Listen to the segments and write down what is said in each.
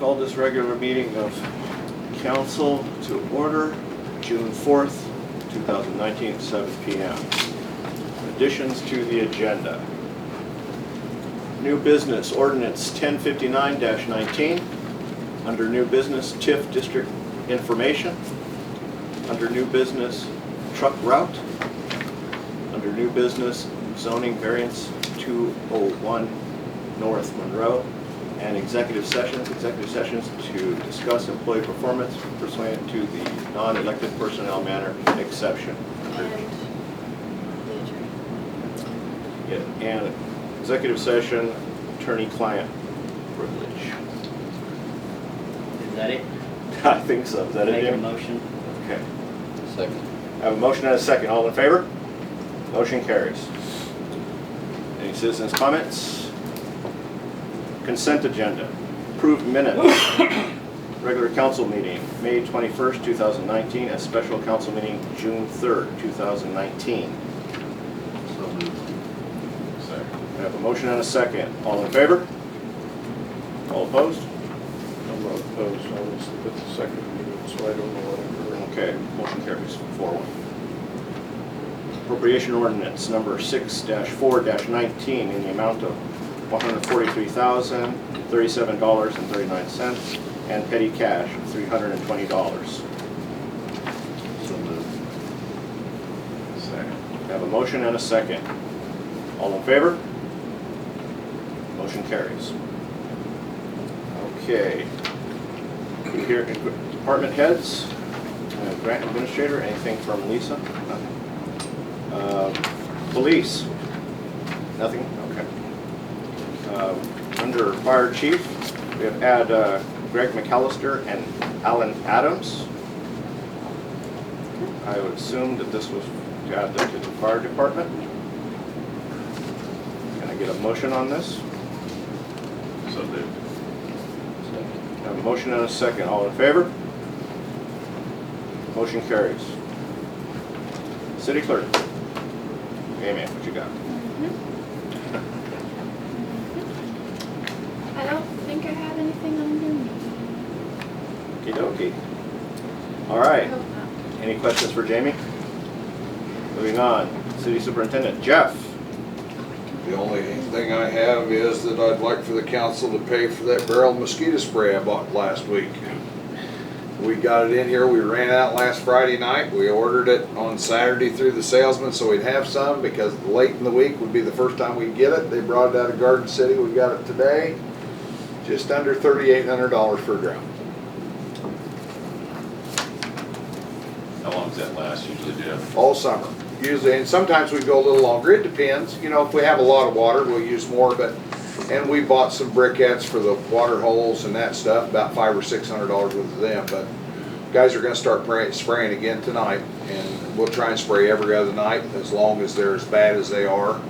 Call this regular meeting of council to order, June 4th, 2019, 7 p.m. Additions to the agenda. New business ordinance 1059-19. Under new business, TIF district information. Under new business, truck route. Under new business, zoning variance 201 North Monroe. And executive sessions to discuss employee performance pursuant to the non-elected personnel manner exception. And the attorney. Yeah, and executive session, attorney-client privilege. Is that it? I think so. Is that it, Make a Jim? motion. Okay. Second. I have a motion and a second. All in favor? Motion carries. Any citizens' comments? Consent agenda. Approved minutes. Regular council meeting, May 21st, 2019, and special council meeting, June 3rd, 2019. So moved. Second. I have a motion and a second. All in favor? All opposed? I'm not opposed, I was at the second meeting, so I don't know what I'm doing. Okay, motion carries 4-1. Appropriation ordinance number 6-4-19 in the amount of $143,037.39 and petty cash of $320. So moved. Second. I have a motion and a second. All in favor? Motion carries. Okay. We hear department heads, grant administrator, anything from Lisa? Nothing. Police? Nothing? Okay. Under fire chief, we have Greg McAllister and Alan Adams. I would assume that this was to add them to the fire department. Can I get a motion on this? So moved. I have a motion and a second. All in favor? Motion carries. City clerk. Amy, what you got? I don't think I have anything under me. Okey-dokey. All I right. hope not. Any questions for Jamie? Moving on. City superintendent, Jeff. The only thing I have is that I'd like for the council to pay for that barrel mosquito spray I bought last week. We got it in here, we ran out last Friday night, we ordered it on Saturday through the salesman so we'd have some because late in the week would be the first time we'd get it. They brought it out of Garden City, we got it today, just under $3,800 for a drum. How long does that last usually, Jeff? All summer, usually, and sometimes we go a little longer, it depends. You know, if we have a lot of water, we'll use more, but, and we bought some briquettes for the water holes and that stuff, about $500 or $600 worth of them, but guys are gonna start spraying again tonight, and we'll try and spray every other night, as long as they're as bad as they are,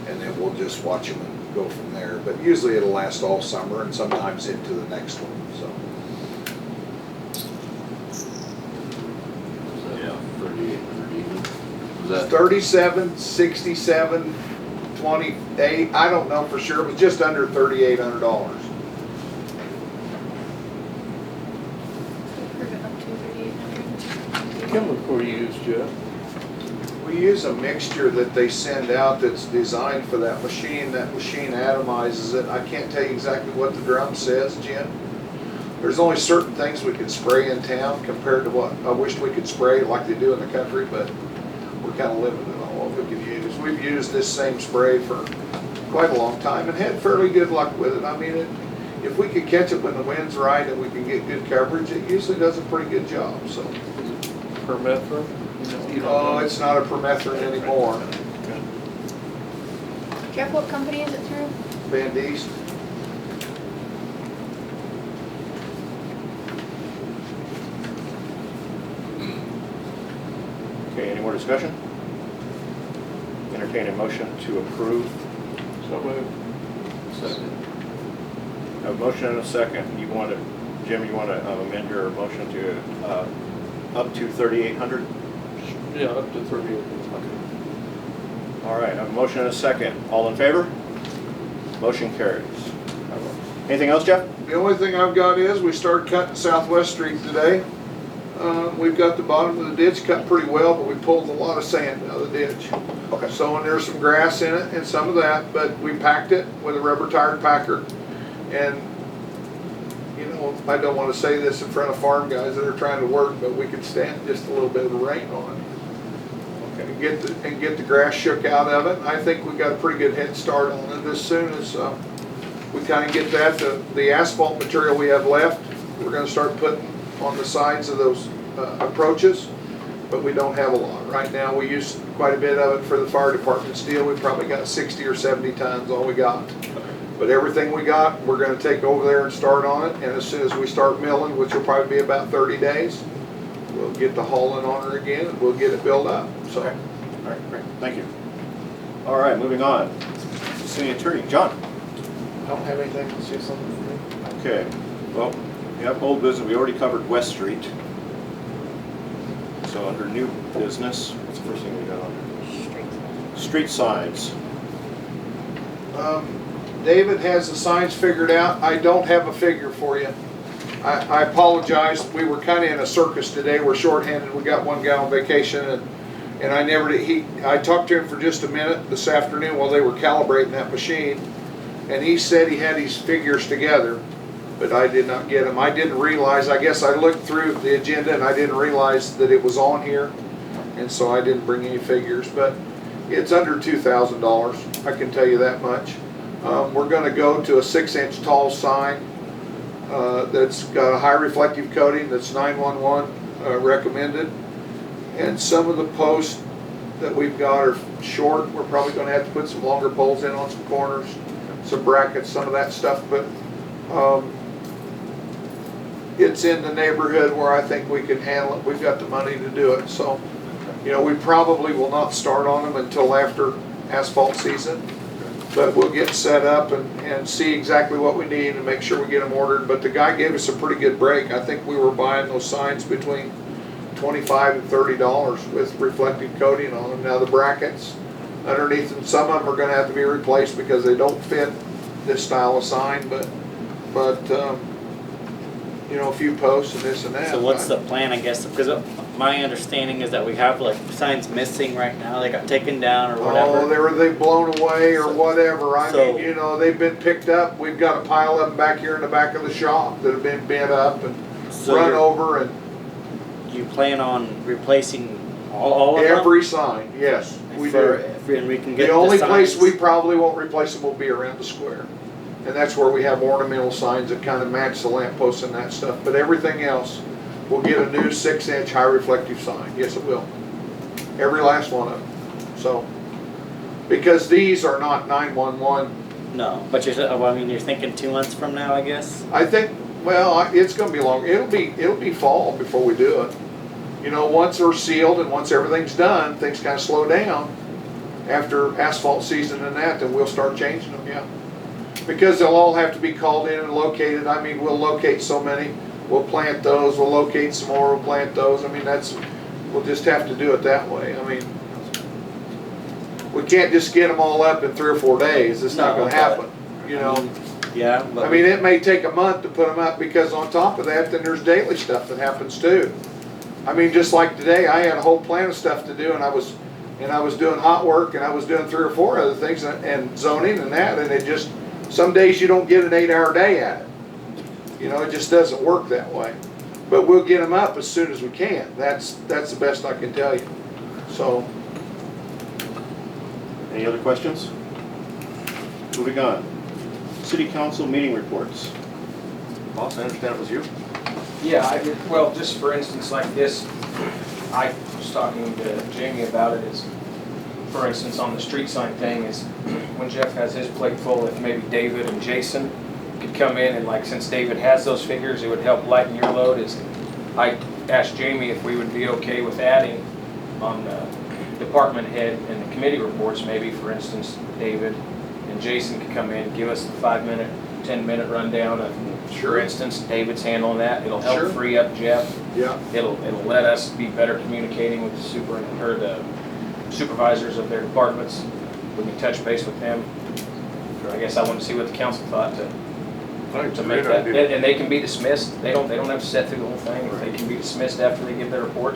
and then we'll just watch them and go from there. But usually it'll last all summer, and sometimes into the next one, so. Yeah, 3,800 even. Was that? 37, 67, 28, I don't know for sure, it was just under $3,800. Approve it up to 3,800. Chemical you use, Jeff? We use a mixture that they send out that's designed for that machine. That machine atomizes it. I can't tell you exactly what the drum says, Jim. There's only certain things we can spray in town compared to what I wish we could spray like they do in the country, but we're kind of limited on what we can use. We've used this same spray for quite a long time and had fairly good luck with it. I mean, if we could catch it when the wind's right and we can get good coverage, it usually does a pretty good job, so. Permethrin? Oh, it's not a permethrin anymore. Jeff, what company is it through? Van Deest. Okay, any more discussion? Entertain a motion to approve. So moved. Second. I have a motion and a second. You want to, Jim, you want to amend your motion to up to 3,800? Yeah, up to 38. All right, I have a motion and a second. All in favor? Motion carries. Anything else, Jeff? The only thing I've got is, we started cutting Southwest Street today. We've got the bottom of the ditch cut pretty well, but we pulled a lot of sand out of the ditch. Okay. So, and there's some grass in it and some of that, but we packed it with a rubber tired packer. And, you know, I don't want to say this in front of farm guys that are trying to work, but we could stand just a little bit of rain on it. Okay. And get the grass shook out of it. I think we got a pretty good head start on it. As soon as we kind of get that, the asphalt material we have left, we're going to start putting on the sides of those approaches, but we don't have a lot. Right now we use quite a bit of it for the fire department's deal. We've probably got 60 or 70 tons, all we got. But everything we got, we're going to take over there and start on it, and as soon as we start milling, which will probably be about 30 days, we'll get the hauling on her again and we'll get it built up. So. Okay. All right, great, thank you. All right, moving on. City Attorney, John. I don't have anything to say something for me. Okay, well, we have old business, we already covered West Street. So under new business, what's the first thing we got on there? Street signs. David has the signs figured out. I don't have a figure for you. I apologize. We were kind of in a circus today. We're shorthanded. We got one guy on vacation, and I never did. I talked to him for just a minute this afternoon while they were calibrating that machine, and he said he had his figures together, but I did not get them. I didn't realize. I guess I looked through the agenda and I didn't realize that it was on here, and so I didn't bring any figures. But it's under $2,000. I can tell you that much. We're going to go to a 6-inch tall sign that's got a high reflective coating that's 911 recommended. And some of the posts that we've got are short. We're probably going to have to put some longer poles in on some corners, some brackets, some of that stuff. But it's in the neighborhood where I think we can handle it. We've got the money to do it. So, you know, we probably will not start on them until after asphalt season. But we'll get set up and see exactly what we need and make sure we get them ordered. But the guy gave us a pretty good break. I think we were buying those signs between $25 and $30 with reflective coating on them. Now the brackets underneath them, some of them are going to have to be replaced because they don't fit this style of sign. But you know, a few posts and this and that. So what's the plan, I guess, because my understanding is that we have like signs missing right now, they got taken down or whatever. Oh, they've blown away or whatever. I So- mean, you know, they've been picked up. We've got a pile of them back here in the back of the shop that have been bent up and So run you're- over and You plan on replacing all of them? every sign, yes, we do. And we can get The only place signs? we probably won't replace them will be around the square. And that's where we have ornamental signs that kind of match the lampposts and that stuff. But everything else, we'll get a new 6-inch high reflective sign. Yes, it will. Every last one of them. So, because these are not 911. No, but you're thinking 2 months from now, I guess? I think, well, it's going to be long. It'll be fall before we do it. You know, once they're sealed and once everything's done, things kind of slow down after asphalt season and that, then we'll start changing them, yeah. Because they'll all have to be called in and located. I mean, we'll locate so many, we'll plant those, we'll locate some more, we'll plant those. I mean, we'll just have to do it that way. I mean, we can't just get them all up in 3 or 4 days. It's not No, going to happen, you know. Yeah, but. I mean, it may take a month to put them up because on top of that, then there's daily stuff that happens too. I mean, just like today, I had a whole plan of stuff to do, and I was doing hot work, and I was doing 3 or 4 other things, and zoning and that, and it just, some days you don't get an 8-hour day at it. You know, it just doesn't work that way. But we'll get them up as soon as we can. That's the best I can tell you. So, Any other questions? Moving on. City Council meeting reports. Boss, I understand it was you? Yeah, I did, well, just for instance, like this, I was talking to Jamie about it, is, for instance, on the street sign thing, is when Jeff has his plate full, if maybe David and Jason could come in and, like, since David has those figures, it would help lighten your load. Is I asked Jamie if we would be okay with adding on the department head and the committee reports, maybe, for instance, David and Jason could come in and give us the 5-minute, 10-minute rundown of, for instance, David's handling that. It'll help Sure. free up Jeff. yeah. It'll let us be better communicating with the supervisors of their departments. We can touch base with them. I guess I want to see what the council thought to I think it's to a make great that, idea. and they can be dismissed. They don't have to sit through the whole thing. They can be dismissed after they give their report.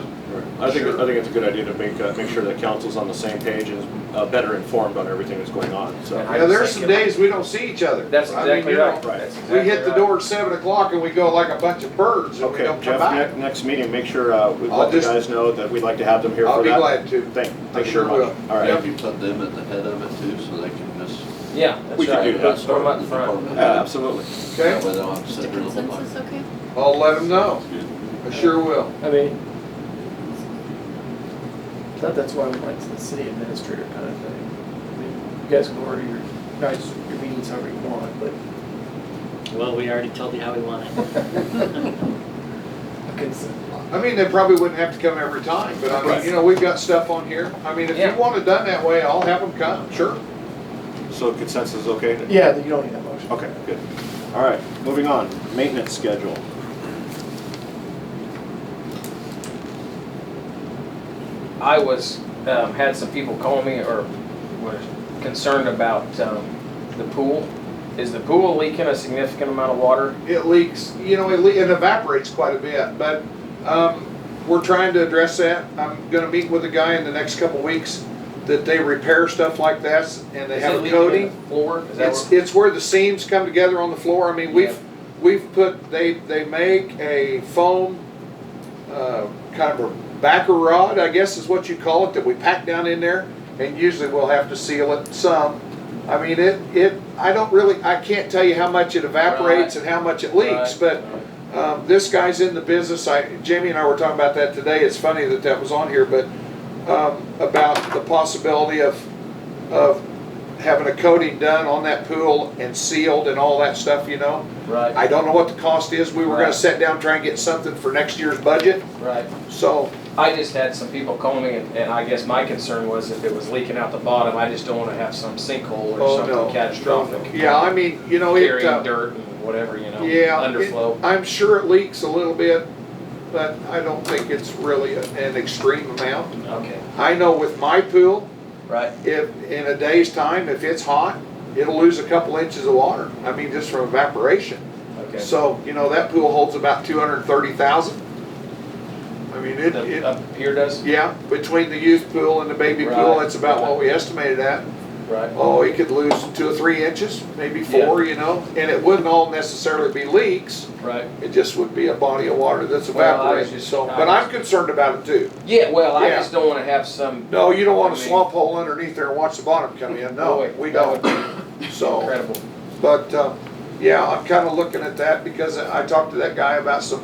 I think it's a good idea to make sure that council's on the same page and is better informed on everything that's going on, so. And I Yeah, there's just some think days we don't see each other. That's I mean, exactly you know, right. right. That's We exactly hit the right. door at 7 o'clock and we go like a bunch of birds and we Okay, don't come Jeff, back. next meeting, make sure we I'll let the just- guys know that we'd like to have them here I'll for be that. glad to. Thank I you sure very will. much. All right. Maybe put them at the head of it too, so they can just. Yeah, that's We can right. do that. Throw them out in front. Yeah, absolutely. Okay, That way they don't have to Is the sit there looking like. consensus okay? I'll let them know. I sure will. I mean, I thought that's why we went to the city administrator kind of thing. I mean, you guys can order your meetings however you want, but Well, we already told you how we want it. consent. I mean, they probably wouldn't have to come every time, but I mean, you know, we've got stuff on here. I mean, if Yeah. you want it done that way, I'll have them come, sure. So consensus is okay? Yeah, you don't need that motion. Okay, good. All right, moving on, maintenance schedule. I was, had some people call me or were concerned about the pool. Is the pool leaking a significant amount of water? It leaks, you know, it evaporates quite a bit, but we're trying to address that. I'm gonna meet with a guy in the next couple weeks that they repair stuff like that and they Is have it a leaking in coating. the floor? Is that It's where the seams come together on the floor. I mean, we've put, they make a foam, kind of a backer rod, I guess is what you call it, that we pack down in there, and usually we'll have to seal it some. I mean, I can't tell you how much it evaporates and how much it leaks, Right. but this guy's in the business. Jamie and I were talking about that today. It's funny that was on here, but about the possibility of having a coating done on that pool and sealed and all that stuff, you know. Right, I don't know what the cost is. We were gonna Right. sit down, try and get something for next year's budget, right. so, I just had some people call me and I guess my concern was if it was leaking out the bottom, I just don't wanna have some sinkhole or oh no. something catastrophic. Yeah, I mean, you know, it, Carrying dirt and whatever, you know, yeah, underflow. I'm sure it leaks a little bit, but I don't think it's really an extreme amount. Okay, I know with my pool, right, if, in a day's time, if it's hot, it'll lose a couple inches of water. I mean, just from evaporation. okay. So, you know, that pool holds about 230,000. I mean, Up here does? yeah, between the youth pool and the baby pool, Right, that's about what we estimated at. Right, Oh, it could lose 2 or 3 inches, maybe 4, you know, and it wouldn't all necessarily be leaks. right. It just would be a body of water that's Well, I was evaporating, just- so, I but was- I'm concerned about it too. Yeah, well, I Yeah. just don't wanna have some No, you don't want a I mean- swamp hole underneath there and watch the bottom come in, no, Boy, we that would don't. be So, incredible. but, yeah, I'm kinda looking at that because I talked to that guy about some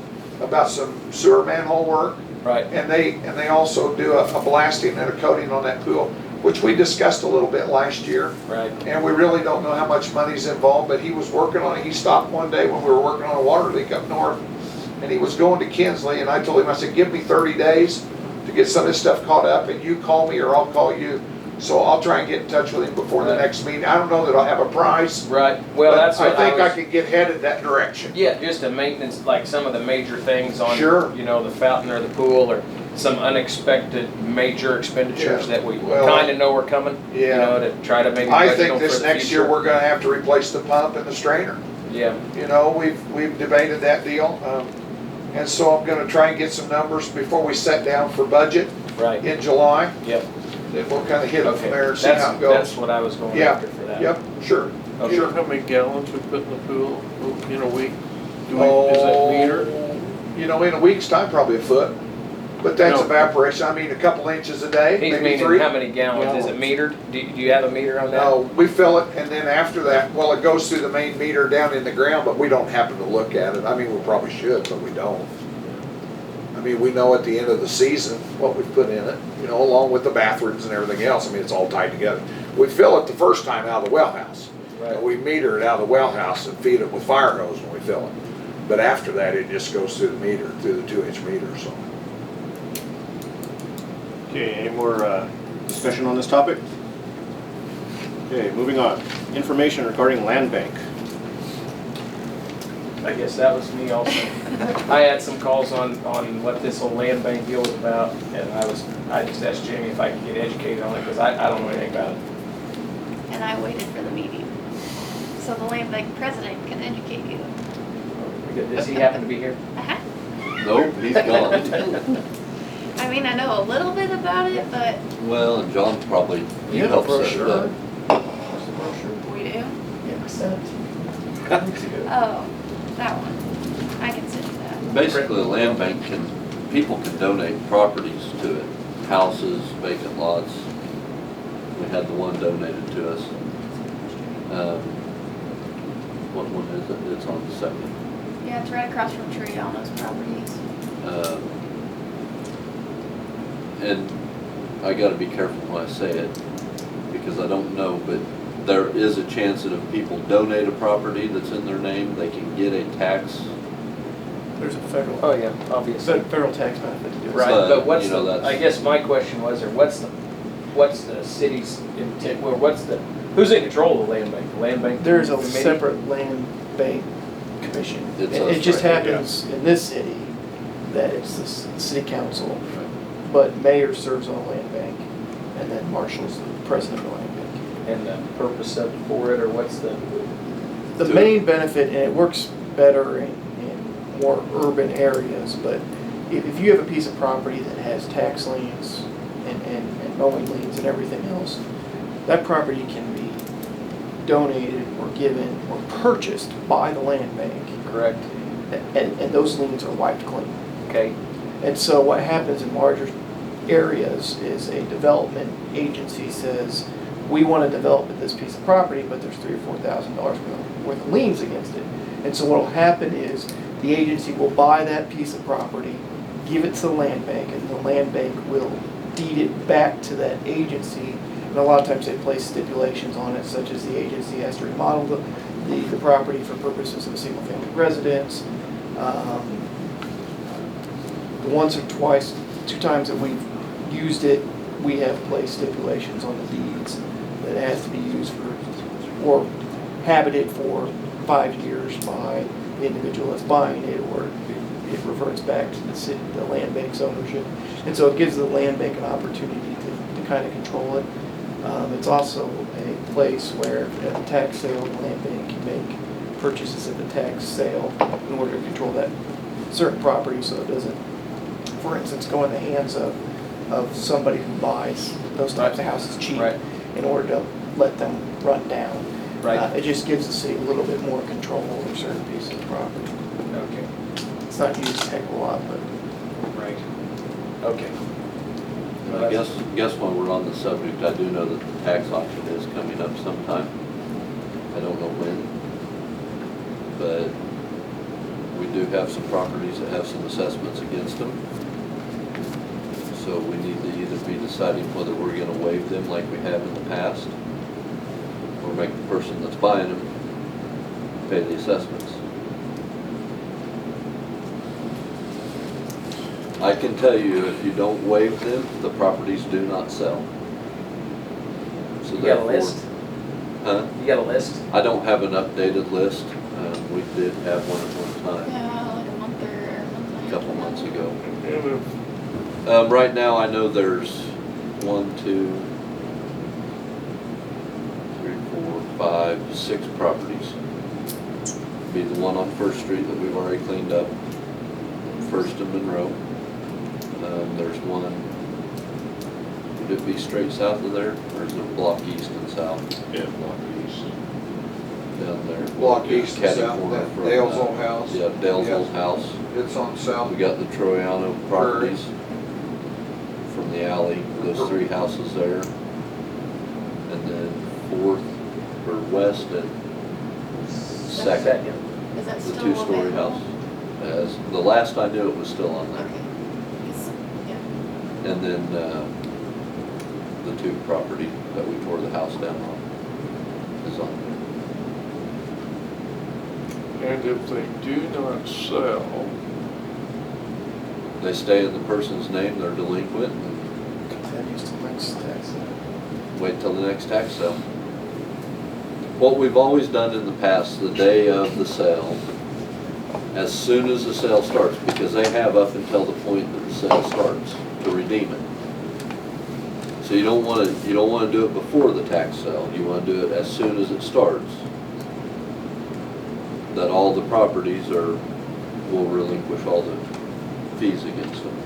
sewer manhole work. Right, And they also do a blasting and a coating on that pool, which we discussed a little bit last year. right, And we really don't know how much money's involved, but he was working on it. He stopped one day when we were working on a water leak up north, and he was going to Kinsley, and I told him, I said, give me 30 days to get some of this stuff caught up, and you call me or I'll call you. So I'll try and get in touch with him before the Right. next meeting. I don't know that I'll have a price, right. Well, but that's what I think I was. could get headed that direction. Yeah, just a maintenance, like some of the major things on, Sure. you know, the fountain or the pool, or some unexpected major expenditures Yeah. that we Well, kinda know are coming. You Yeah. know, to try to maybe I budget them think for this the next year, future. we're gonna have to replace the pump and the strainer. Yeah, You know, we've debated that deal. And so I'm gonna try and get some numbers before we sit down for budget right, in July. yep, Then we'll kind of hit it okay. from there and see how it That's goes. what I was going Yeah, after for that. Yep, sure. Okay. You know how many gallons we put in the pool in a week? Is it metered? You know, in a week's time, probably a foot. But that's No. evaporation. I mean, a couple inches a day, He's maybe meaning 3. how many gallons, is it metered? Do you have a meter on that? No, we fill it and then after that, well, it goes through the main meter down in the ground, but we don't happen to look at it. I mean, we probably should, but we don't. I mean, we know at the end of the season what we've put in it, you know, along with the bathrooms and everything else. I mean, it's all tied together. We fill it the first time out of the well house. Right. And we meter it out of the well house and feed it with fire hose when we fill it. But after that, it just goes through the meter, through the 2-inch meter, so. Okay, any more discussion on this topic? Okay, moving on. Information regarding land bank. I guess that was me also. I had some calls on what this whole land bank deal was about, and I just asked Jamie if I could get educated on it, because I don't know anything about it. And I waited for the meeting. so the land bank president can educate you. Does he happen to be here? Uh-huh. Nope, he's gone. I mean, I know a little bit about it, but Well, and John probably, he You have a helps set it brochure? up. Where's the brochure? we do. Yeah, I sent it to you weeks ago. Oh, that one. I can send you that. Basically, the land bank can, people can donate properties to it, houses, vacant lots. We had the one donated to us. What one is it? It's on the second. Yeah, it's right across from Tree on those properties. And I gotta be careful when I say it, because I don't know, but there is a chance that if people donate a property that's in their name, they can get a tax. There's a federal, Oh, yeah, obviously. federal tax benefit to do it. Right, So, but what's you know, the, that's- I guess my question was, or what's the city's intent, well, who's in control of the land bank? The land bank? There's a committee? separate land bank commission. It's It us it just right here, happens in this city that it's the city council, but mayor serves on the land bank, and then Marshall's the president of the land bank. And the purpose for it, or what's the? The main benefit, and it works better in more urban areas, but if you have a piece of property that has tax liens and mowing liens and everything else, that property can be donated or given or purchased by the land bank, Correct. and those liens are wiped clean. Okay. And so what happens in larger areas is a development agency says, we want to develop this piece of property, but there's $3,000 or $4,000 worth of liens against it. And so what will happen is the agency will buy that piece of property, give it to the land bank, and the land bank will deed it back to that agency. And a lot of times they place stipulations on it, such as the agency has to remodel the property for purposes of a single-family residence. The once or twice, 2 times that we've used it, we have placed stipulations on the deeds that it has to be used for, or habited for 5 years by the individual that's buying it, or it reverts back to the city, the land bank's ownership. And so it gives the land bank an opportunity to kind of control it. It's also a place where at the tax sale, the land bank can make purchases at the tax sale in order to control that certain property so it doesn't, for instance, go in the hands of somebody who buys those types of houses cheap Right. in order to let them run down. Right. It just gives the city a little bit more control over certain pieces of property. Okay. It's not used a heck of a lot, but Right. Okay. And I guess while we're on the subject, I do know that the tax auction is coming up sometime. I don't know when, but we do have some properties that have some assessments against them. So we need to either be deciding whether we're gonna waive them like we have in the past, or make the person that's buying them pay the assessments. I can tell you, if you don't waive them, the properties do not sell. So You got a therefore- list? Huh? You got a list? I don't have an updated list. We did have one at one time, Yeah, like a month or something. a couple months ago. Yeah, but Right now, I know there's 1, 2, 3, 4, 5, 6 properties. Be the one on First Street that we've already cleaned up, First and Monroe. There's one, would it be straight south of there, or is it block east and south Yeah, block east. down there? Block east and Catty south, corner that from, Dale's old house. Yeah, Dale's Yeah. old house. It's on south. We got the Troyano properties from the alley, those 3 houses there. And then Fourth, or West and Second, Is that the still 2-story available? house. As, the last I knew, it was still on there. Okay. 'Cause, yeah. And then, the 2 property that we tore the house down on is on there. and if they do not sell, They stay in the person's name, they're delinquent, and continues to next tax sale. wait till the next tax sale. What we've always done in the past, the day of the sale, as soon as the sale starts, because they have up until the point that the sale starts to redeem it. So you don't want to do it before the tax sale. You want to do it as soon as it starts. that all the properties will relinquish all the fees against them.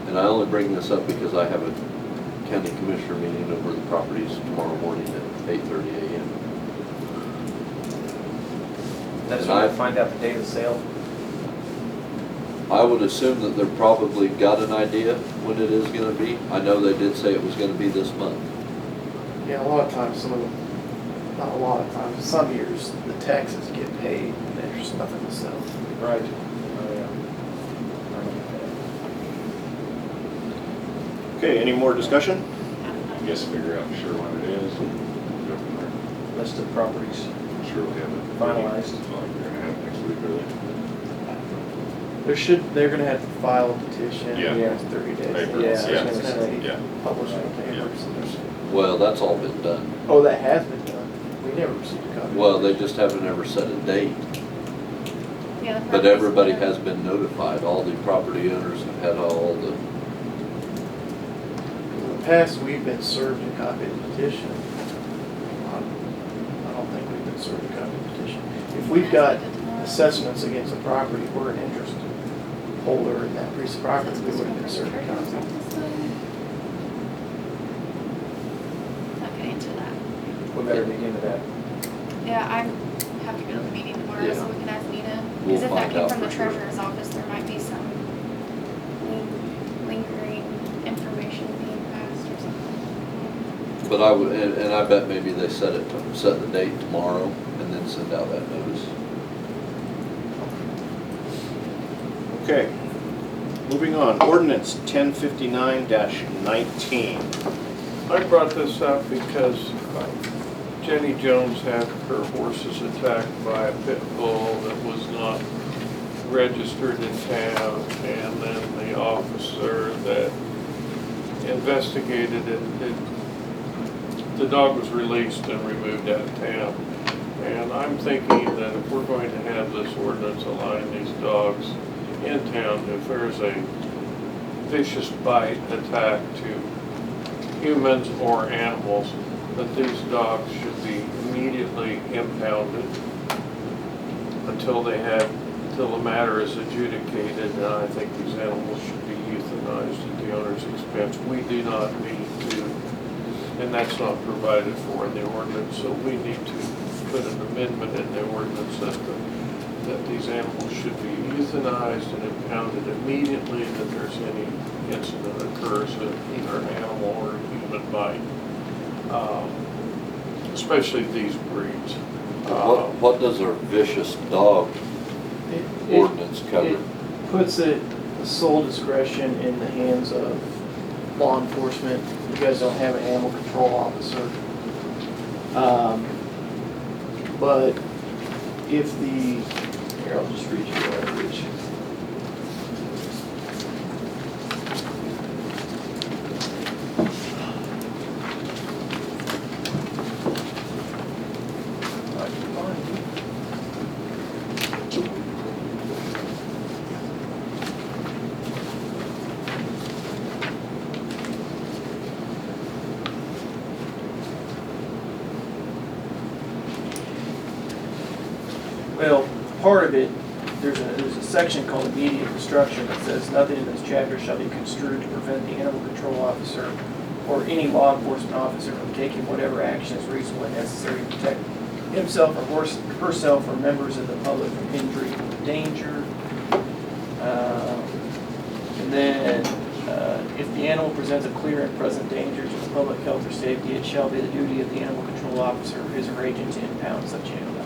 And I only bring this up because I have a county commissioner meeting over the properties tomorrow morning at 8:30 a.m. That's And when I I- find out the date of sale. I would assume that they've probably got an idea when it is gonna be. I know they did say it was gonna be this month. Yeah, a lot of times, some of them, not a lot of times, some years, the taxes get paid and there's nothing to sell. Right. Oh, yeah. Okay, any more discussion? I guess figure out for sure when it is and go from there. List of properties. I'm sure we'll have it. Finalized. Like we're gonna have next week, really. They're gonna have to file a petition. Yeah. It's 30 days. Papers, Yeah, I was yeah, gonna say. yeah. Publish in the papers. and there's- Well, that's all been done. Oh, that has been done. We never received a copy. Well, they just haven't ever set a date. Yeah, the But properties everybody that- has been notified. All the property owners have had all the, In the past, we've been served a copy of the petition. I don't think we've been served a copy of the petition. If we've got assessments against a property, we're an interest holder in that piece of property, we would have been served a copy. Not getting into that. We better dig into that. Yeah, I have to go to the meeting tomorrow, so Yeah. we can ask Nina. We'll Because if that find came out from the for sure. treasurer's office, there might be some lingering information being passed or something. but I would, and I bet maybe they set the date tomorrow and then send out that notice. Okay, moving on, ordinance 1059-19. I brought this up because Jenny Jones had her horses attacked by a pit bull that was not registered in town, and then the officer that investigated it, the dog was released and removed out of town. And I'm thinking that if we're going to have this ordinance allowing these dogs in town, if there's a vicious bite attack to humans or animals, that these dogs should be immediately impounded until the matter is adjudicated, and I think these animals should be euthanized at the owner's expense. We do not need to, and that's not provided for in the ordinance, so we need to put an amendment in the ordinance that these animals should be euthanized and impounded immediately that there's any incident occurs of either an animal or a human bite, especially these breeds. What does our vicious dog It- ordinance cover? It puts it, the sole discretion in the hands of law enforcement. You guys don't have an animal control officer. But if here, I'll just read you the language. I can find it. Well, part of it, there's a section called immediate destruction that says nothing in this chapter shall be construed to prevent the animal control officer or any law enforcement officer from taking whatever action is reasonable and necessary to protect himself or herself or members of the public from injury or danger. And then, if the animal presents a clear and present danger to the public health or safety, it shall be the duty of the animal control officer or his or her agent to impound such animal.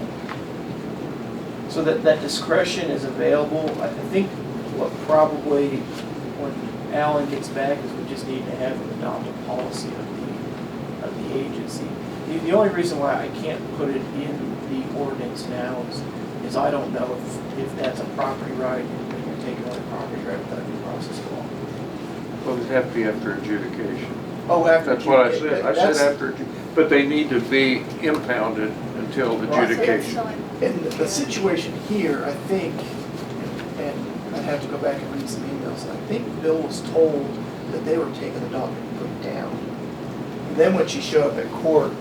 So that discretion is available. I think what probably, when Alan gets back, is we just need to have an adopted policy of the agency. The only reason why I can't put it in the ordinance now is I don't know if that's a property right and you're taking away property right without due process of law. Well, it'd have to be after adjudication. Oh, after That's what I adjudication. said. I That's- said after, but they need to be impounded until adjudication. In the situation here, I think, and I'd have to go back and read some emails, I think Bill was told that they were taking the dog and put it down. And then when she showed up at court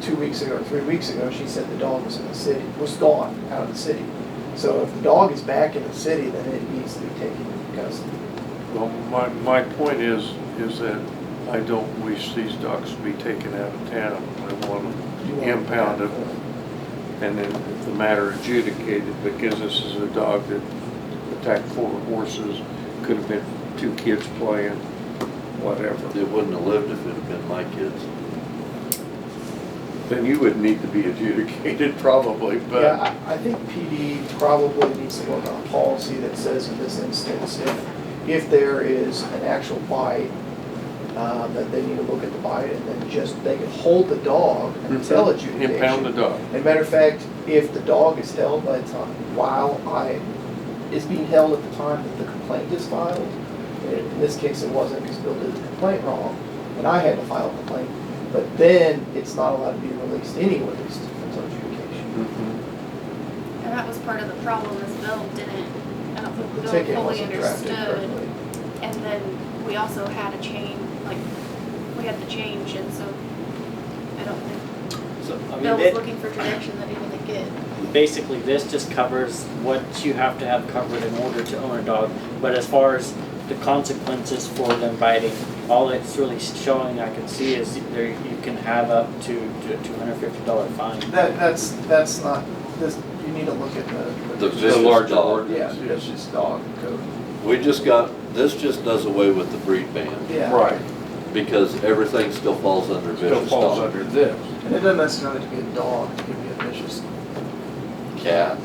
2 weeks ago or 3 weeks ago, she said the dog was in the city, was gone out of the city. So if the dog is back in the city, then it needs to be taken into custody. Well, my point is that I don't wish these dogs to be taken out of town. I want them You want impounded and then the matter adjudicated, because this is a dog that attacked 4 horses, could have been 2 kids playing, whatever. It wouldn't have lived if it had been my kids. Then you would need to be adjudicated probably, but. Yeah, I think PD probably needs to work on a policy that says in this instance, if there is an actual bite, that they need to look at the bite and then just, they can hold the dog until adjudication. Impound the dog. As a matter of fact, if the dog is held by the time, is being held at the time that the complaint is filed, in this case it wasn't because Bill did the complaint wrong, and I had to file a complaint, but then it's not allowed to be released anyways until adjudication. And that was part of the problem is Bill didn't, I don't think The Bill ticket fully wasn't drafted understood. correctly. And then we also had a change, like, we had the change, and so I don't think So, I Bill mean, was looking for direction that he didn't get. basically this just covers what you have to have covered in order to own a dog. But as far as the consequences for them biting, all it's really showing I can see is there you can have up to a $250 fine. That's not, this, you need to look at The The vicious larger dog. ordinance. yeah, it's just dog code. We just got, this just does away with the breed ban, Yeah. Right, because everything still falls under still vicious falls dog. under this. And it doesn't necessarily have to be a dog, it can be a vicious Cat.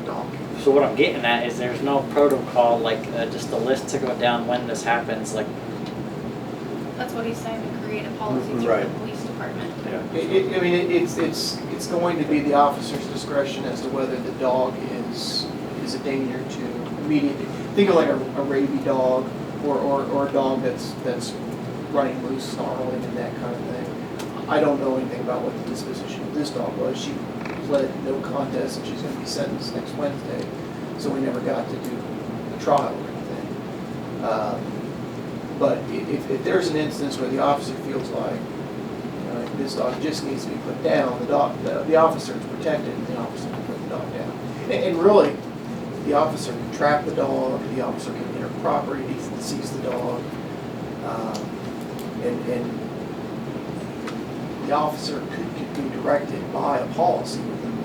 dog. So what I'm getting at is there's no protocol, like just a list to go down when this happens, like. That's what he's saying, to create a policy through Right. the police department. Yeah. I mean, it's going to be the officer's discretion as to whether the dog is a danger to immediate. Think of like a rabid dog or a dog that's running loose, snarling, and that kind of thing. I don't know anything about what the disposition of this dog was. She pled no contest, and she's going to be sentenced next Wednesday. So we never got to do a trial or anything. But if there's an instance where the officer feels like, you know, this dog just needs to be put down, the officer is protected, and the officer can put the dog down. And really, the officer can trap the dog, the officer can enter property, seize the dog, and the officer could be directed by a policy within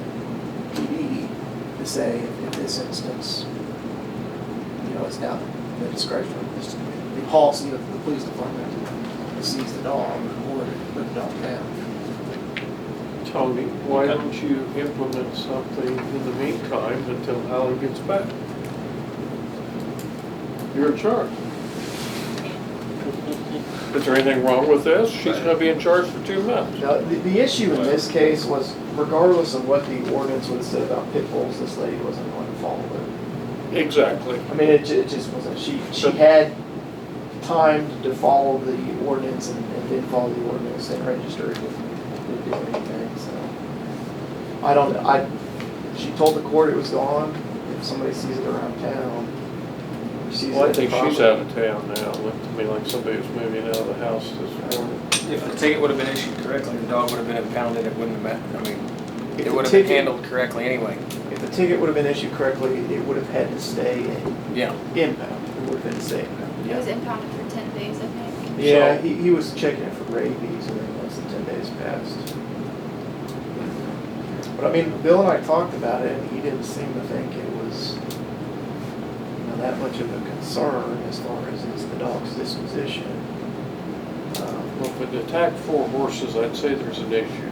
the PD to say, in this instance, you know, it's now the discretion of the policy of the police department to seize the dog or to put the dog down. Tony, why don't you implement something in the meantime until Alan gets back? You're in charge. Is there anything wrong with this? She's gonna be in charge for 2 months. Now, the issue in this case was, regardless of what the ordinance would have said about pit bulls, this lady wasn't going to follow it. Exactly. I mean, it just wasn't, she had time to follow the ordinance and didn't follow the ordinance and registered, didn't do anything, so. She told the court it was gone. If somebody sees it around town, or sees it Well, I at the think she's property- out of town now. It looked to me like somebody was moving out of the house this morning. If the ticket would have been issued correctly, the dog would have been impounded, it wouldn't have been, I mean, If it the would have been ticket- handled correctly anyway. If the ticket would have been issued correctly, it would have had to stay Yeah. impound. It would have been stay impound. It was impounded for 10 days, I think. Yeah, So- he was checking it for rabies, and then once the 10 days passed. But I mean, Bill and I talked about it, and he didn't seem to think it was, you know, that much of a concern as far as the dog's disposition. Well, if it attacked 4 horses, I'd say there's an issue.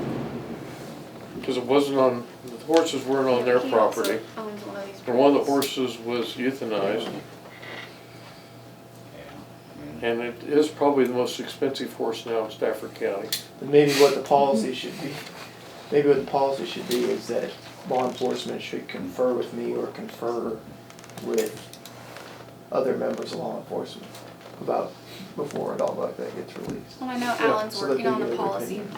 Because it wasn't on, the horses weren't on their He also property. owns one of these And one of the breeds. horses was euthanized. And it is probably the most expensive horse now in Stafford County. And maybe what the policy should be, is that law enforcement should confer with me or confer with other members of law enforcement about, before a dog like that gets released. Well, I know Yeah, Alan's so that working they on get the their policy. opinion.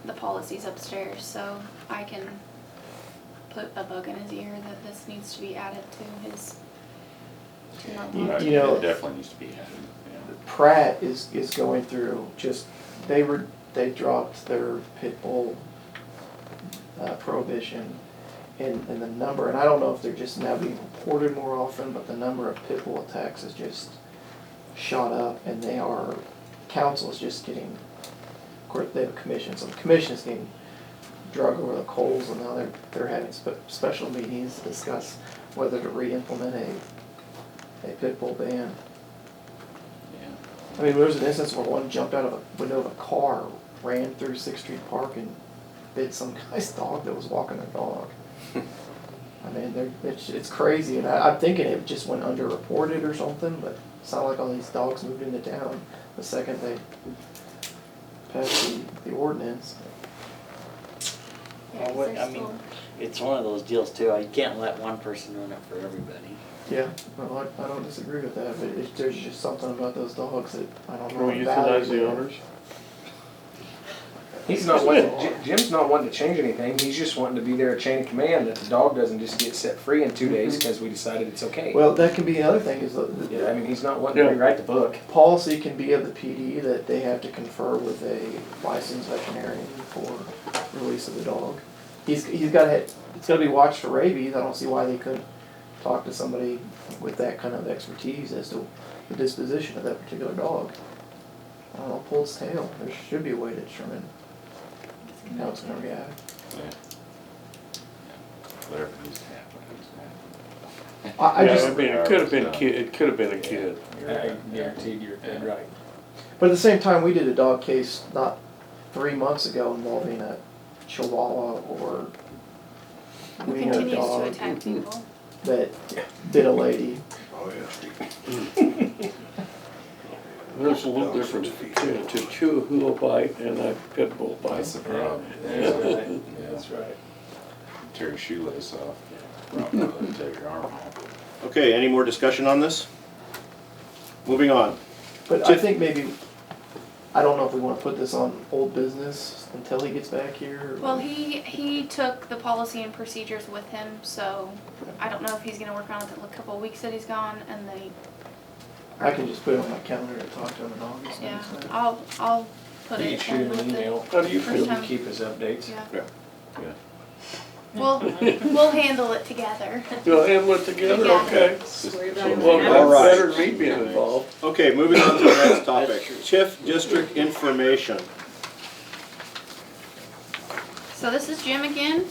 The policy's upstairs, so I can put a bug in his ear that this needs to be added to his. to our You- law. Right, you know- it definitely needs to be added, yeah. Pratt is going through just, they dropped their pit bull prohibition. And the number, and I don't know if they're just now being reported more often, but the number of pit bull attacks has just shot up, and council is just getting, of course, they have a commission, so the commission is getting drug over the coals, and now they're having special meetings to discuss whether to re-implement a pit bull ban. I mean, there was an instance where one jumped out of a window of a car, ran through 6th Street Park, and bit some guy's dog that was walking their dog. I mean, it's crazy, and I'm thinking it just went underreported or something, but it's not like all these dogs moved into town the second they passed the ordinance. Yeah, 'cause Well, there's I mean, still- it's one of those deals too. You can't let one person run it for everybody. Yeah, well, I don't disagree with that, but there's just something about those dogs that I don't know. Can we what value euthanize they the have. owners? He's not wanting, Jim's not wanting to change anything, he's just wanting to be there at chain of command, that the dog doesn't just get set free in 2 days because we decided it's okay. Well, that can be another thing, is Yeah, I mean, he's not wanting to Yeah. rewrite the book. policy can be of the PD that they have to confer with a licensed veterinarian for release of the dog. It's gotta be watched for rabies. I don't see why they couldn't talk to somebody with that kind of expertise as to the disposition of that particular dog. I don't know, pull its tail. There should be a way to determine how it's gonna react. Whatever needs to happen, needs to happen. I Yeah, just, I mean, it could have been a kid, it could have been a kid. I guaranteed you're dead right. but at the same time, we did a dog case not 3 months ago involving a Chihuahua or Who wiener continues to dog attack people. that bit a lady. Oh, yeah. There's a little difference between a Chihuahua bite and a pit bull bite. That's the problem. That's right, Yeah. that's right. Tear your shoelace off, probably take your arm off. Okay, any more discussion on this? Moving on. But I think maybe, I don't know if we wanna put this on old business until he gets back here. Well, he took the policy and procedures with him, so I don't know if he's gonna work on it the couple of weeks that he's gone, and then I can just put it on my calendar to talk to him in August. yeah, next time. I'll put You it shoot him in an with email. the How do you first feel? time. Keep his updates. Yeah. Yeah. We'll handle it together. You'll handle it together, Yeah. okay? Well, All right. that's better than me being involved. Okay, moving on to the next topic. TIF district information. So this is Jim again.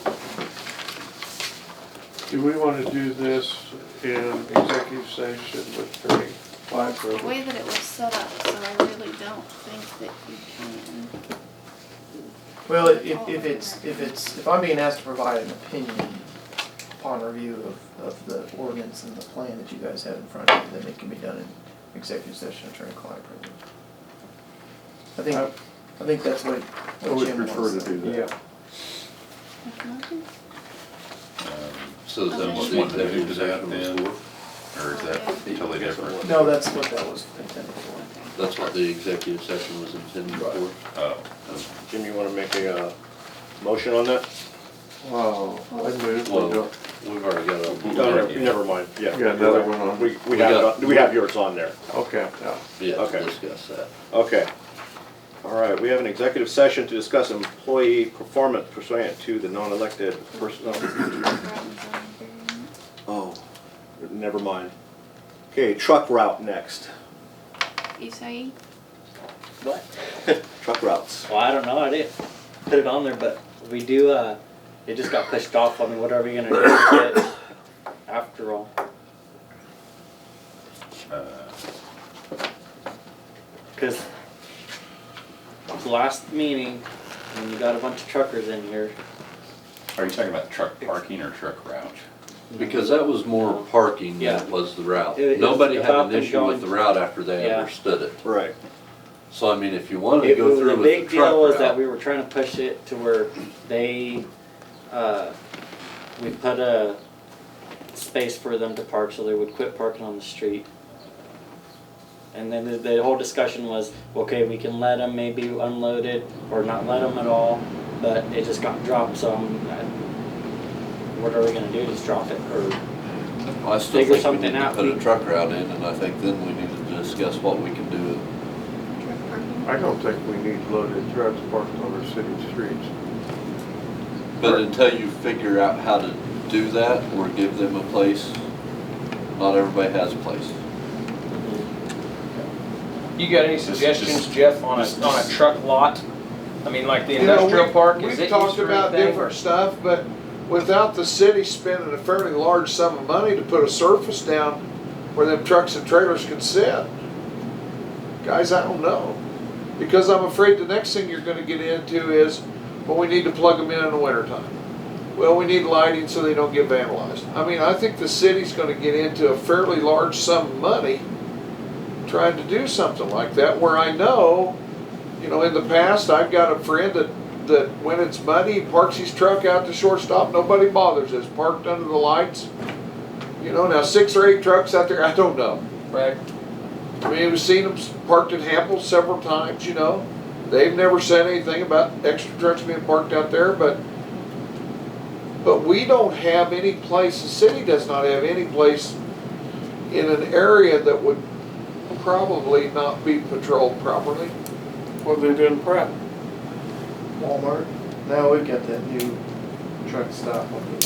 Do we want to do this in executive session with Attorney The Blackburn? way that it was set up, so I really don't think that you can. Well, if I'm being asked to provide an opinion upon review of the ordinance and the plan that you guys have in front of you, then it can be done in executive session, attorney-client privilege. I think that's what I would Jim prefer wants to do that. Yeah. So is that Okay. what Do the you want to do executive that session then, was for? or is that totally different? No, that's what that was intended for. That's what the executive session was intended for? Oh, Jim, you wanna make a motion on that? Wow, I move, we Well, don't, we've already got a. No, never mind, yeah. got another one on. We have yours on there. Okay, yeah. Yeah, Okay. discuss that. Okay. All right, we have an executive session to discuss employee performance pursuant to the non-elected personnel. Oh, never mind. Okay, truck route next. Isai? What? Truck routes. Well, I don't know. I didn't put it on there, but we do. It just got pushed off. I mean, what are we gonna do with it after all? Because the last meeting, when you got a bunch of truckers in here, are you talking about truck parking or truck route? Because that was more parking Yeah. than it was the route. It was Nobody had about an them issue with the going- route after they Yeah. understood it. Right. So I mean, if you wanted to go through the with big the truck deal was that route, we were trying to push it to where they, we put a space for them to park so they would quit parking on the street. And then the whole discussion was, okay, we can let them maybe unload it or not let them at all, but it just got dropped, so what are we gonna do, just drop it, or? I still figure think we something need to out. put a truck route in, and I think then we need to discuss what we can do. I don't think we need loaded trucks parked on our city streets. But until you figure out how to do that or give them a place, not everybody has a place. You got any suggestions, Jeff, on a truck lot? I mean, like the You know, industrial park, is we've it used talked for about anything? different stuff, but without the city spending a fairly large sum of money to put a surface down where them trucks and trailers can sit, guys, I don't know. Because I'm afraid the next thing you're gonna get into is, well, we need to plug them in the wintertime. Well, we need lighting so they don't get vandalized. I mean, I think the city's gonna get into a fairly large sum of money trying to do something like that, where I know, you know, in the past, I've got a friend that when it's muddy, he parks his truck out to shortstop, nobody bothers us, parked under the lights. You know, now 6 or 8 trucks out there, I don't know. Right. I mean, we've seen them parked in Hample several times, you know. They've never said anything about extra trucks being parked out there, but we don't have any place, the city does not have any place in an area that would probably not be patrolled properly. What they do in Pratt? Walmart. Now we've got that new truck stop on the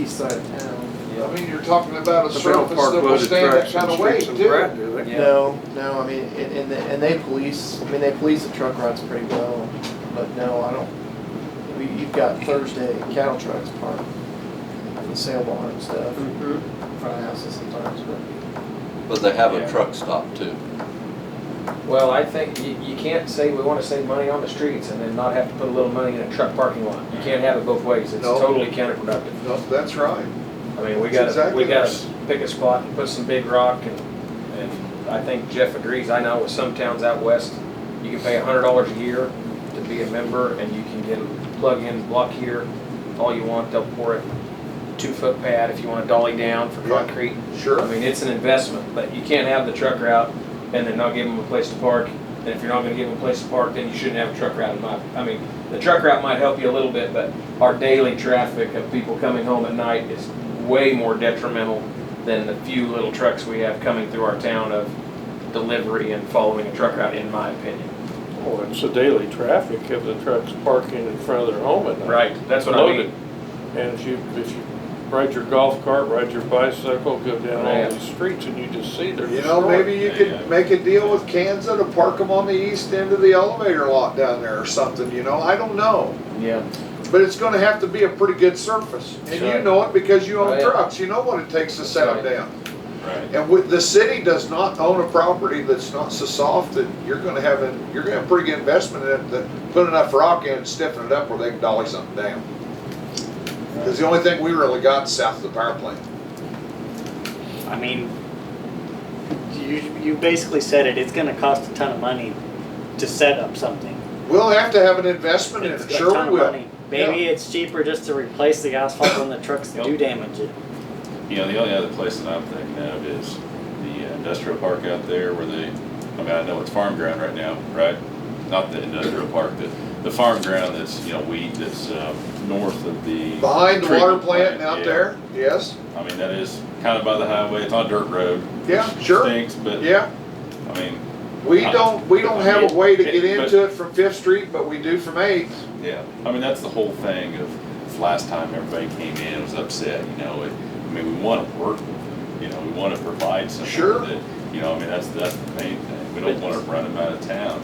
east side of town. I mean, you're talking about a But they don't surface park that will loaded stand that trucks in kind of weight streets in Pratt, too. do they? Yeah. No, I mean, and they police, they police the truck routes pretty well, but no, I don't, you've got Thursday cattle trucks parked in the sale barn and stuff, in front of houses sometimes, But they have Yeah. a truck stop too. Well, I think you can't say we wanna save money on the streets and then not have to put a little money in a truck parking lot. You can't have it both ways, it's No. totally counterproductive. No, that's right. I mean, we That's gotta, we exactly gotta right. pick a spot and put some big rock and I think Jeff agrees. I know with some towns out west, you can pay $100 a year to be a member and you can get a plug-in block heater, all you want, they'll pour it 2-foot pad if you want a dolly down for Yeah. concrete. Sure. I mean, it's an investment, but you can't have the truck route and then not give them a place to park. And if you're not gonna give them a place to park, then you shouldn't have a truck route. I mean, the truck route might help you a little bit, but our daily traffic of people coming home at night is way more detrimental than the few little trucks we have coming through our town of delivery and following a truck route, in my opinion. Well, it's the daily traffic of the trucks parking in front of their home at night. Right, that's what I Loaded. mean. And if you ride your golf cart, ride your bicycle, go down Yeah. all these streets and you just see they're You know, destroyed. maybe you could make a deal with Kansas to park them on the east end of the elevator lot down there or something, you know, I don't know. Yeah. But it's gonna have to be a pretty good surface. And Sure. you know it because you own Right. trucks, you know what it takes to set them Right. down. Right. And with, the city does not own a property that's not so soft that you're gonna have pretty good investment in it, that put enough rock in and stiffen it up where they can dolly something down. Because the only thing we really got is south of the power plant. I mean, you basically said it, it's gonna cost a ton of money to set up something. We'll have to have an investment in It's it, a sure ton we of will. money. Maybe it's cheaper just to replace the asphalt when the trucks do damage it. You know, the only other place that I'm thinking of is the industrial park out there where I know it's farm ground right now, right? Not the industrial park, the farm ground that's, wheat, that's north of the. Behind the water treatment plant out yeah. there, yes, I mean, that is kind of by the highway, it's on a dirt road. yeah, which sure, Stinks, but, yeah. I mean, We don't have a way to get But- into it from Fifth Street, but we do from Eighth. yeah, I mean, that's the whole thing of last time everybody came in, was upset, we want to work with them, we want to provide something Sure. that, I mean, that's the main thing. We don't want to run them out of town,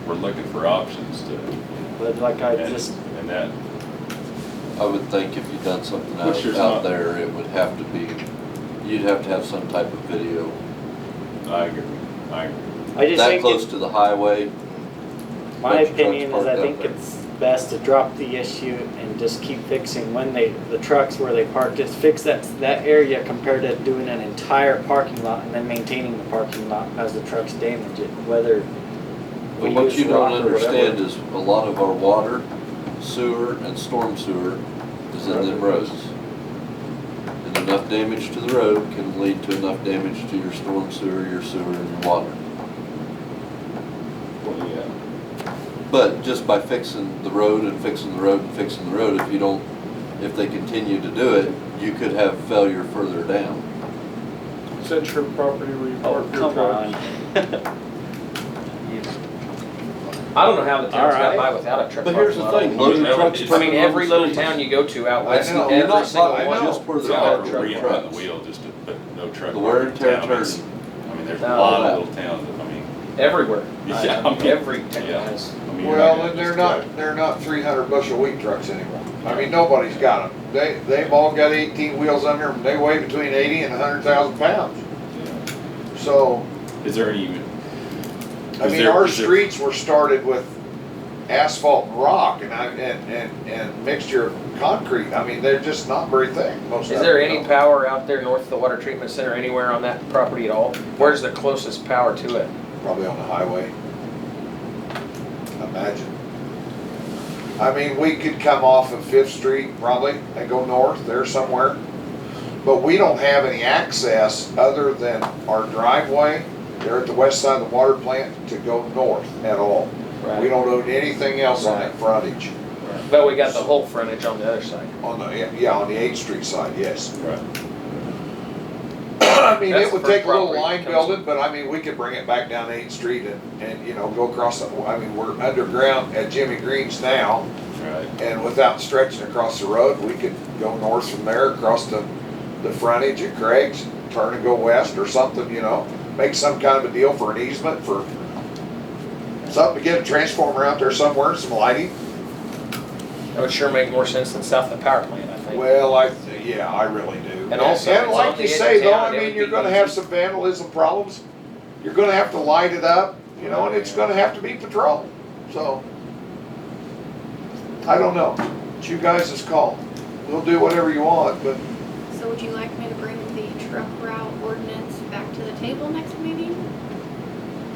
we're looking for options to, But like I and, just, and that, I would think if you'd done something Which there's out not. there, it would have to be, you'd have to have some type of video. I agree. I just That think close to the highway, my bunch of opinion trucks is I parked think out there. it's best to drop the issue and just keep fixing the trucks where they park, just fix that area compared to doing an entire parking lot and then maintaining the parking lot as the trucks damage it, whether we But what use you don't rock or whatever. understand is a lot of our water, sewer, and storm sewer is in them roads. And enough damage to the road can lead to enough damage to your storm sewer, and your water. Well, yeah. But just by fixing the road and fixing the road and fixing the road, if they continue to do it, you could have failure further down. Is that your property where you Oh, park your come trucks? on. I don't know how the town's got Alright. by without a truck But here's the parking thing, lot. loading trucks. I mean, every little town you go to out west, I know. You're every not single talking one. just where It's there not are like a truck reinvent the trucks. wheel just to put no truck The wear and tear parking in town. turning. I mean, there's a No. lot of little towns that, I mean, Everywhere. Yeah, I mean, Every town yeah. has. I mean, you're Well, gonna and just they're not 300 bushel wheat trucks anymore. I mean, nobody's got them. They've all got 18 wheels under them. They weigh between 80 and 100,000 pounds. Yeah. So, Is there any, I Is mean, there- our is there- streets were started with asphalt and rock and mixture of concrete. I mean, they're just not very thick, most of Is them. there any power out there north of the water treatment center anywhere on that property at all? Where's the closest power to it? Probably on the highway. Imagine. I mean, we could come off of Fifth Street probably and go north there somewhere. But we don't have any access other than our driveway there at the west side of the water plant to go north at all. We don't own anything else on that frontage. But we got the whole frontage on the other side. On the, yeah, on the 8th Street side, yes. right, I mean, That's it would the take a first little property line that comes- building, but I mean, we could bring it back down 8th Street and, you know, go across the, I mean, we're underground at Jimmy Green's now. right. And without stretching across the road, we could go north from there, across the frontage at Craig's, turn and go west or something, you know? Make some kind of a deal for an easement for something to get a transformer out there somewhere, some lighting. That would sure make more sense than south of the power plant, I think. Well, yeah, I really do. And also, And it's like on the you edge say of though, town, I mean, it you're would be gonna have easy. some vandalism problems. You're gonna have to light it up, you know, and it's gonna have to be patrolled, so. I don't know, it's you guys' call. We'll do whatever you want, but So would you like me to bring the truck route ordinance back to the table next meeting?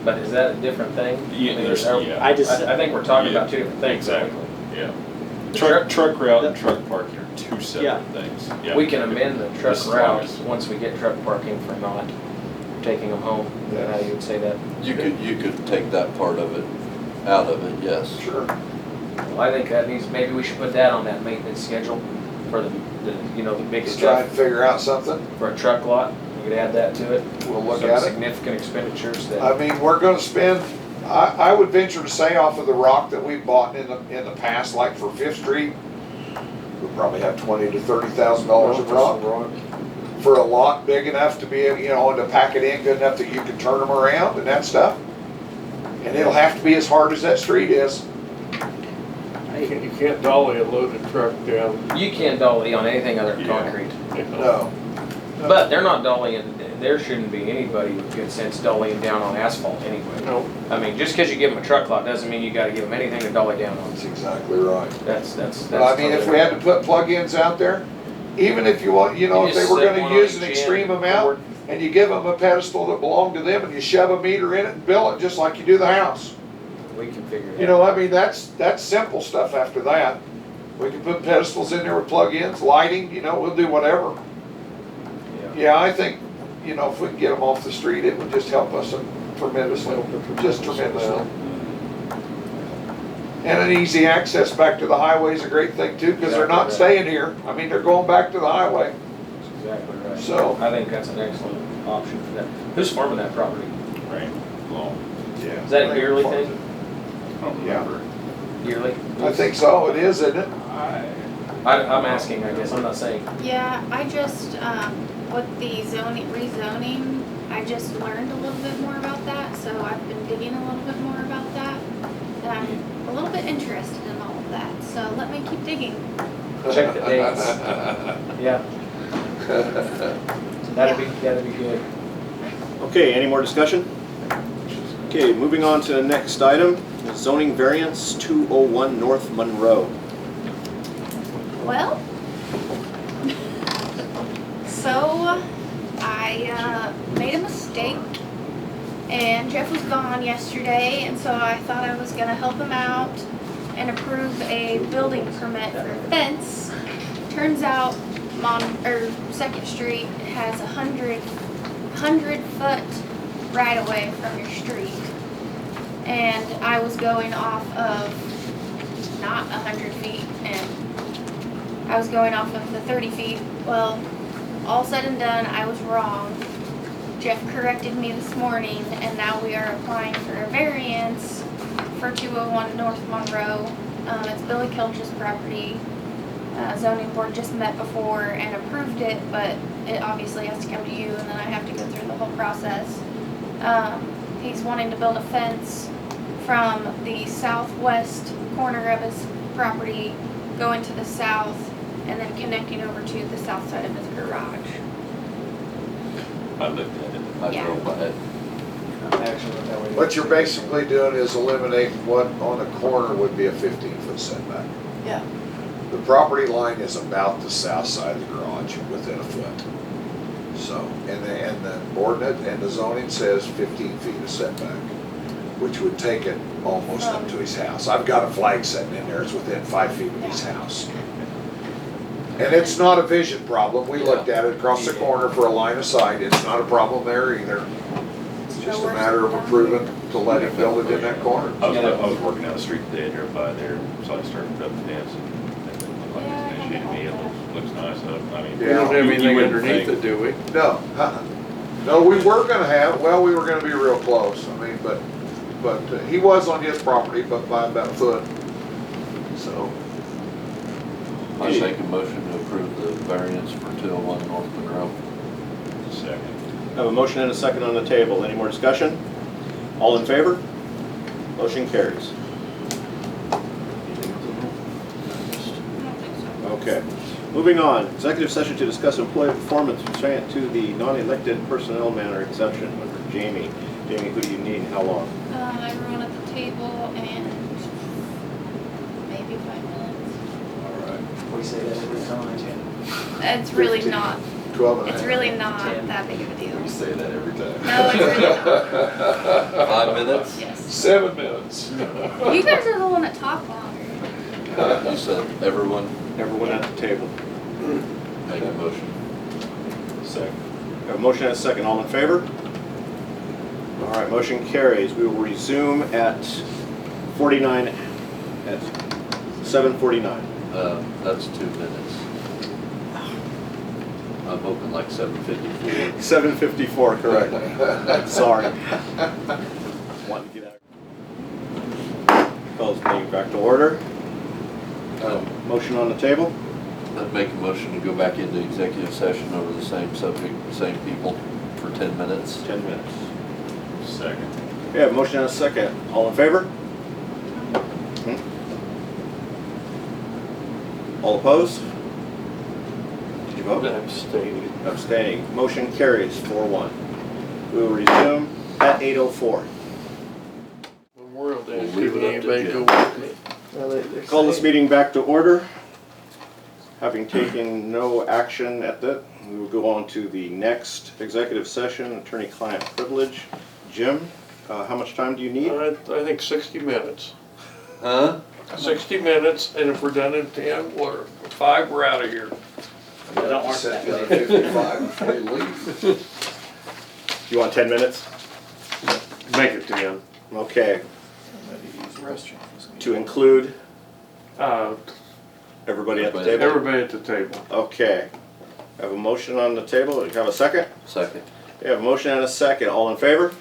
But is that a different thing? Yeah, I mean, there's, is that- yeah. I just, I think we're talking Yeah, about two different things. Exactly, yeah. The Truck route and truck parking are two Yeah. separate things. Yeah. We can amend the truck Mrs. route Thomas. once we get truck parking for not taking them home. Is that how you would say that? You could take that part of it out of it, yes. sure. Well, I think that needs, maybe we should put that on that maintenance schedule for the you know, the big Just try and stuff figure out something, for a truck lot. We could add that to it. we'll look Some at it. significant expenditures that. I mean, we're gonna spend, I would venture to say off of the rock that we've bought in the past, like for Fifth Street, we'll probably have $20,000 to $30,000 of rock. For a lot big enough to be, you know, and to pack it in good enough that you can turn them around and that stuff. And it'll have to be as hard as that street is. You can't dolly a loaded truck down. You can't dolly on anything other than Yeah. concrete. You know. No. But they're not dollying, there shouldn't be anybody with good sense dollying down on asphalt anyway. No, I mean, just because you give them a truck lot doesn't mean you gotta give them anything to dolly down on. That's exactly right. That's But I mean, if totally we had to right. put plug-ins out there, even if you want, you know, You if they just were stick gonna one use on an each extreme end, amount, forward. and you give them a pedestal that belonged to them, and you shove a meter in it and bill it just like you do the house. We can figure it out. You know, I mean, that's simple stuff after that. We can put pedestals in there with plug-ins, lighting, you know, we'll do whatever. Yeah, I think, you know, if we can get them off the street, it would just help us tremendously, just tremendously. And an easy access back to the highway is a great thing too, because they're not Exactly staying here. I mean, they're going back to the highway. That's exactly right. So- I think that's an excellent option for that. Who's farming that property? Right, long, Yeah. Is that a yearly thing? I don't Yeah. remember. Yearly? I think so, it is, isn't it? I'm asking, I guess, I'm not saying. Yeah, I just, with the rezoning, I just learned a little bit more about that, so I've been digging a little bit more about that. And I'm a little bit interested in all of that, so let me keep digging. Check the dates. Yeah, that'd be good. Okay, any more discussion? Okay, moving on to the next item, zoning variance 201 North Monroe. Well, so I made a mistake, and Jeff was gone yesterday, and so I thought I was gonna help him out and approve a building permit for a fence. Turns out, Second Street has 100-foot right away from your street, and I was going off of not 100 feet, and I was going off of the 30 feet. Well, all said and done, I was wrong. Jeff corrected me this morning, and now we are applying for a variance for 201 North Monroe. It's Billy Kelch's property. Zoning board just met before and approved it, but it obviously has to come to you, and then I have to go through the whole process. He's wanting to build a fence from the southwest corner of his property, going to the south, and then connecting over to the south side of his garage. I looked at it. I Yeah. drove by it. Actually, that way. What you're basically doing is eliminating what on a corner would be a 15-foot setback. Yeah. The property line is about the south side of the garage, within a foot. So, and the ordinance and the zoning says 15 feet of setback, which would take it almost up to his house. I've got a flag sitting in there, it's within 5 feet of his house. And it's not a vision problem, we looked at it across the corner for a line of sight, it's not a problem there either. It's just a matter of approving to let him build it in that corner. I was working down the street today, I drove by there, so I started up the fence and it looked like it's initiated me, it looks nice, I mean. We don't have Yeah. anything wouldn't underneath think- it, do we? No, no, we were gonna have, well, we were gonna be real close, I mean, but he was on his property, but by about a foot, so. I make a motion to approve the variance for 201 North Monroe. Second. I have a motion and a second on the table. Any more discussion? All in favor? Motion carries. Okay. Moving on, executive session to discuss employee performance pursuant to the non-elected personnel matter exception under Jamie. Jamie, who do you need and how long? Everyone at the table and maybe 5 minutes. All right. We say that every time. It's really 15. not. 12 and a half. It's really not Yeah. that big of a deal. You say that every time. No, it's really not. 5 minutes? Yes. 7 minutes. You guys are the one that talk longer. You said everyone Everyone at the table. make a motion. Second. I have a motion and a second. All in favor? All right, motion carries. We will resume at 7:49. That's 2 minutes. I'm hoping like 7:54. 7:54, correct. Sorry. Wanted to get out. Call this meeting back to order. Motion on the table. I'd make a motion to go back into executive session over the same subject, same people for 10 minutes. 10 minutes. Second. We have a motion and a second. All in favor? All opposed? Did you vote? Abstaining. Abstaining. Motion carries 4-1. We will resume at 8:04. Memorial Day, We'll see leave if it up to anybody Jim. go with me. Well, they're Call this saying- meeting back to order. Having taken no action at that, we will go on to the next executive session, attorney-client privilege. Jim, how much time do you need? I think 60 minutes. Huh? 60 minutes, and if we're done in 10, we're 5, we're out of here. It don't work Set that you way. at 55 before you leave. You want 10 minutes? Make it 10. Okay, Somebody use the restroom. to include Uh, everybody at the Everybody. table? Everybody at the table. Okay. I have a motion on the table. Do you have a second? Second. We have a motion and a second. All in favor?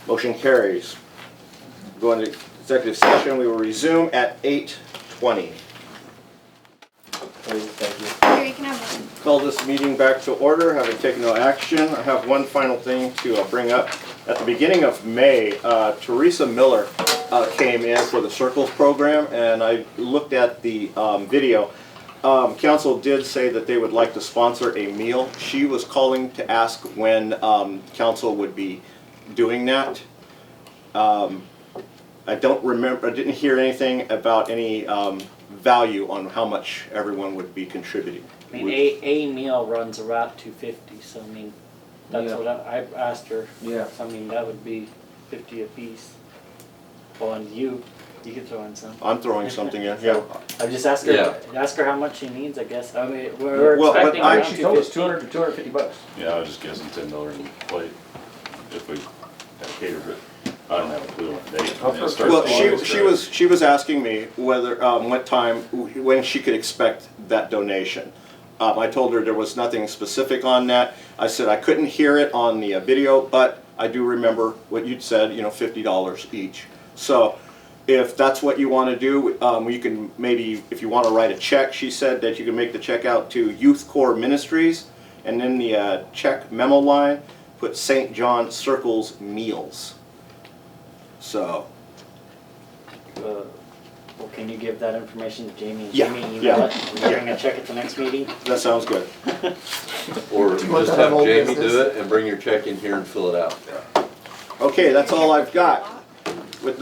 Motion carries. Go into executive session. We will resume at 8:20. Please, thank you. Here, you can have one. Call this meeting back to order, having taken no action. I have one final thing to bring up. At the beginning of May, Teresa Miller came in for the Circles program, and I looked at the video. Council did say that they would like to sponsor a meal. She was calling to ask when council would be doing that. I don't remember, I didn't hear anything about any value on how much everyone would be contributing. I mean, a meal runs about $250, so I mean, that's Yeah. what I asked her. Yeah. So, I mean, that would be 50 apiece. Well, and you could throw in some. I'm throwing something in, yeah. I just asked her, Yeah. ask her how much she needs, I guess. I mean, we're Well, but expecting I- around She told us 250. 200 to 250 bucks. Yeah, I was just guessing $10 a plate if we had catered it. I don't have a clue on the date. I'll It first- starts Well, August, she was asking me whether, what time, when she could expect that donation. I told her there was nothing specific on that. I said I couldn't hear it on the video, but I do remember what you'd said, you know, $50 each. So if that's what you want to do, you can maybe, if you want to write a check, she said that you can make the check out to Youth Corps Ministries, and in the check memo line, put St. John Circles Meals. So, Well, can you give that information to Jamie and Yeah, Jamie email yeah, it? We're bring a check at the next meeting? that sounds good. Or Do you want just to have have old Jamie business? do it and bring your check in here and fill it out. Okay, that's all I've got. With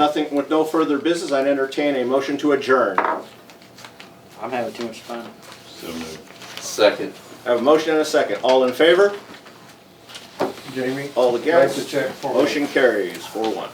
no further business, I'd entertain a motion to adjourn. I I'm having too much fun. So moved. Second. have a motion and a second. All in favor? Jamie, All write the against? check for me. Motion carries 4-1.